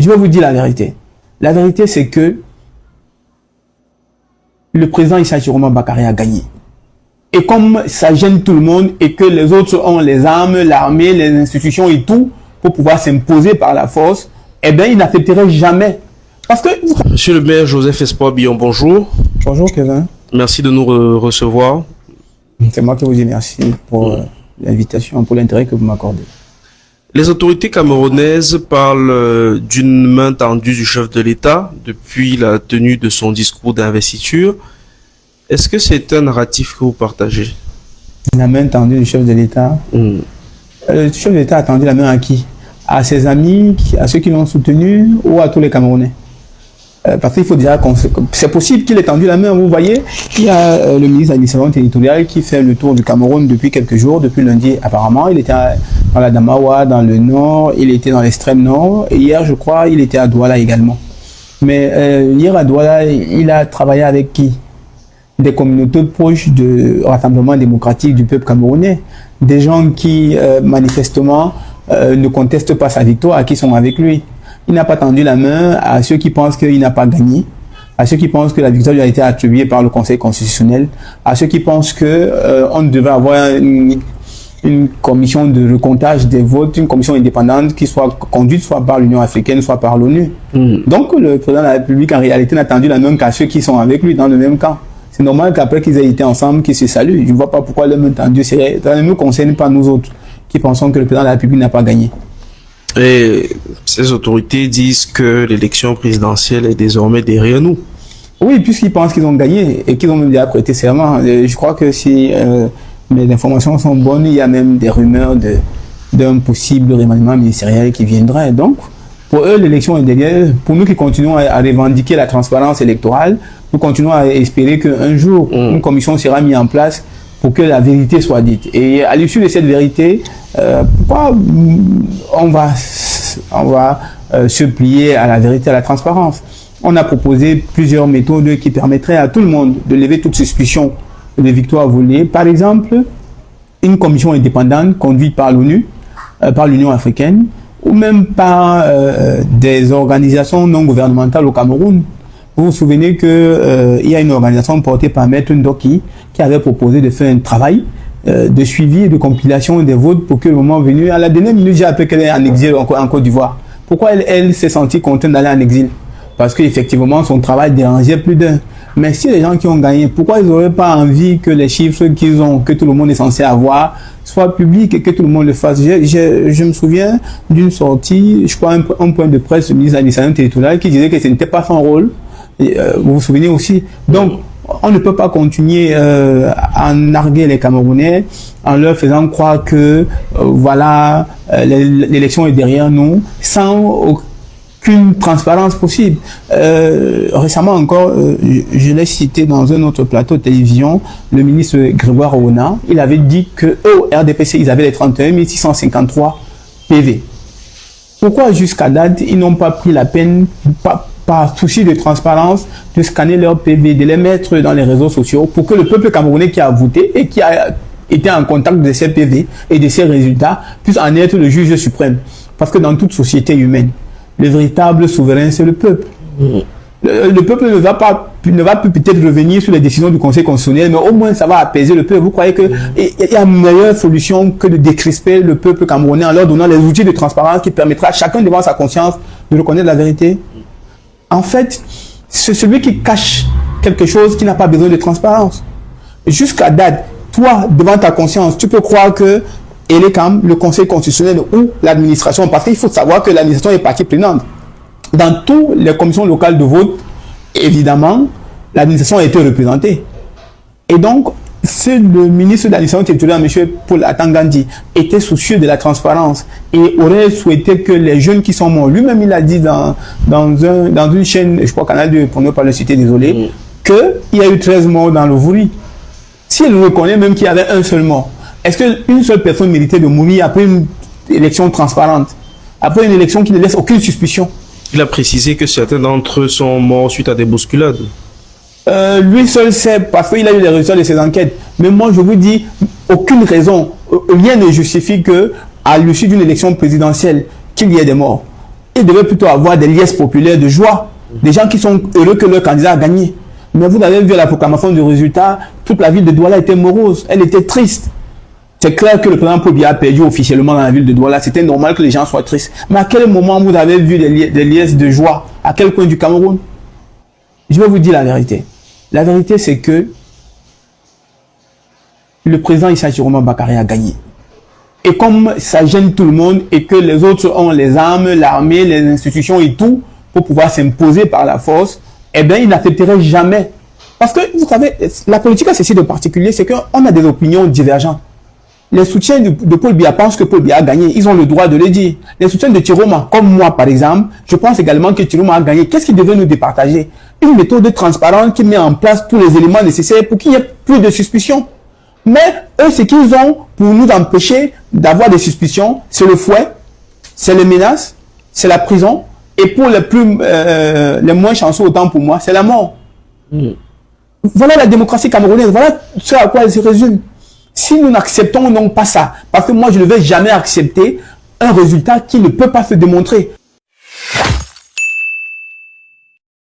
Je vais vous dire la vérité. La vérité, c'est que le président Issa Chiroma Bakary a gagné. Et comme ça gêne tout le monde et que les autres ont les armes, l'armée, les institutions et tout pour pouvoir s'imposer par la force, eh bien, il n'accepterait jamais. Parce que... Monsieur le maire Joseph Espoir Billon, bonjour. Bonjour Kevin. Merci de nous recevoir. C'est moi qui vous remercie pour l'invitation, pour l'intérêt que vous m'accordez. Les autorités camerounaises parlent d'une main tendue du chef de l'État depuis la tenue de son discours d'investiture. Est-ce que c'est un narratif que vous partagez? La main tendue du chef de l'État. Le chef de l'État a tendu la main à qui? À ses amis, à ceux qui l'ont soutenu ou à tous les Camerounais? Parce qu'il faut déjà c'est possible qu'il ait tendu la main. Vous voyez, il y a le ministre de l'administration territoriale qui fait le tour du Cameroun depuis quelques jours, depuis lundi apparemment. Il était dans la Damawa, dans le nord, il était dans l'extrême nord. Et hier, je crois, il était à Douala également. Mais hier à Douala, il a travaillé avec qui? Des communautés proches du Rassemblement démocratique du peuple camerounais. Des gens qui, manifestement, ne contestent pas sa victoire, qui sont avec lui. Il n'a pas tendu la main à ceux qui pensent qu'il n'a pas gagné, à ceux qui pensent que la victoire lui a été attribuée par le Conseil constitutionnel, à ceux qui pensent que on devait avoir une commission de recomptage des votes, une commission indépendante qui soit conduite soit par l'Union africaine, soit par l'ONU. Donc le président de la République, en réalité, n'a tendu la main qu'à ceux qui sont avec lui dans le même camp. C'est normal qu'après qu'ils aient été ensemble, qu'ils se saluent. Je ne vois pas pourquoi le main tendue, ça ne nous concerne pas nous autres, qui pensons que le président de la République n'a pas gagné. Et ces autorités disent que l'élection présidentielle est désormais derrière nous. Oui, puisqu'ils pensent qu'ils ont gagné et qu'ils ont même déjà prêté serment. Je crois que si mes informations sont bonnes, il y a même des rumeurs d'un possible remaniement ministériel qui viendrait. Donc, pour eux, l'élection est derrière. Pour nous qui continuons à revendiquer la transparence électorale, nous continuons à espérer qu'un jour, une commission sera mise en place pour que la vérité soit dite. Et à l'issue de cette vérité, pourquoi on va se plier à la vérité, à la transparence? On a proposé plusieurs méthodes qui permettraient à tout le monde de lever toute suspicion de victoire volée. Par exemple, une commission indépendante conduite par l'ONU, par l'Union africaine, ou même par des organisations non gouvernementales au Cameroun. Vous vous souvenez qu'il y a une organisation portée par Maître Ndoki qui avait proposé de faire un travail de suivi et de compilation des votes pour que le moment venu, à la dernière minute, j'ai appris qu'elle est en exil en Côte d'Ivoire. Pourquoi elle s'est sentie contrainte d'aller en exil? Parce qu'effectivement, son travail dérangeait plus d'un. Mais si les gens qui ont gagné, pourquoi ils n'auraient pas envie que les chiffres qu'ils ont, que tout le monde est censé avoir, soient publics et que tout le monde le fasse? Je me souviens d'une sortie, je crois, un point de presse du ministre de l'administration territoriale qui disait que ce n'était pas son rôle. Vous vous souvenez aussi? Donc, on ne peut pas continuer à narguer les Camerounais en leur faisant croire que voilà, l'élection est derrière nous, sans aucune transparence possible. Récemment encore, je l'ai cité dans un autre plateau de télévision, le ministre Grégoire Ouna, il avait dit que au RDPC, ils avaient les 31 653 PV. Pourquoi jusqu'à date, ils n'ont pas pris la peine, par souci de transparence, de scanner leurs PV, de les mettre dans les réseaux sociaux pour que le peuple camerounais qui a voté et qui a été en contact de ces PV et de ces résultats puisse en être le juge suprême? Parce que dans toute société humaine, le véritable souverain, c'est le peuple. Le peuple ne va plus peut-être revenir sur les décisions du Conseil constitutionnel, mais au moins ça va apaiser le peuple. Vous croyez qu'il y a une meilleure solution que de décrisper le peuple camerounais en leur donnant les outils de transparence qui permettra à chacun devant sa conscience de reconnaître la vérité? En fait, c'est celui qui cache quelque chose qui n'a pas besoin de transparence. Jusqu'à date, toi, devant ta conscience, tu peux croire que ELECAM, le Conseil constitutionnel ou l'administration, parce qu'il faut savoir que l'administration est partie prenante. Dans toutes les commissions locales de vote, évidemment, l'administration a été représentée. Et donc, le ministre de l'administration territoriale, M. Paul Atangandi, était soucieux de la transparence et aurait souhaité que les jeunes qui sont morts, lui-même il a dit dans une chaîne, je crois Canal 2, pour ne pas le citer, désolé, qu'il y a eu 13 morts dans le Vouri. S'il reconnaît même qu'il y avait un seul mort, est-ce qu'une seule personne méritait de mourir après une élection transparente, après une élection qui ne laisse aucune suspicion? Il a précisé que certains d'entre eux sont morts suite à des bousculades. Lui seul sait, parce qu'il a eu les résultats de ses enquêtes. Mais moi, je vous dis, aucune raison, rien ne justifie que, à l'issue d'une élection présidentielle, qu'il y ait des morts. Ils devaient plutôt avoir des liesses populaires de joie, des gens qui sont heureux que leur candidat a gagné. Mais vous avez vu la proclamation du résultat, toute la ville de Douala était morose, elle était triste. C'est clair que le président Paul Biya a perdu officiellement dans la ville de Douala. C'était normal que les gens soient tristes. Mais à quel moment vous avez vu des liesses de joie? À quel coin du Cameroun? Je vais vous dire la vérité. La vérité, c'est que le président Issa Chiroma Bakary a gagné. Et comme ça gêne tout le monde et que les autres ont les armes, l'armée, les institutions et tout pour pouvoir s'imposer par la force, eh bien, ils n'accepteraient jamais. Parce que, vous savez, la politique a ceci de particulier, c'est qu'on a des opinions divergentes. Les soutiens de Paul Biya pensent que Paul Biya a gagné. Ils ont le droit de le dire. Les soutiens de Chiroma, comme moi par exemple, je pense également que Chiroma a gagné. Qu'est-ce qui devait nous départager? Une méthode transparente qui met en place tous les éléments nécessaires pour qu'il n'y ait plus de suspicion. Mais eux, ce qu'ils ont pour nous empêcher d'avoir des suspicions, c'est le fouet, c'est les menaces, c'est la prison. Et pour les moins chanceux, autant pour moi, c'est la mort. Voilà la démocratie camerounaise. Voilà ce à quoi elle se résume. Si nous n'acceptons donc pas ça, parce que moi je ne vais jamais accepter un résultat qui ne peut pas se démontrer.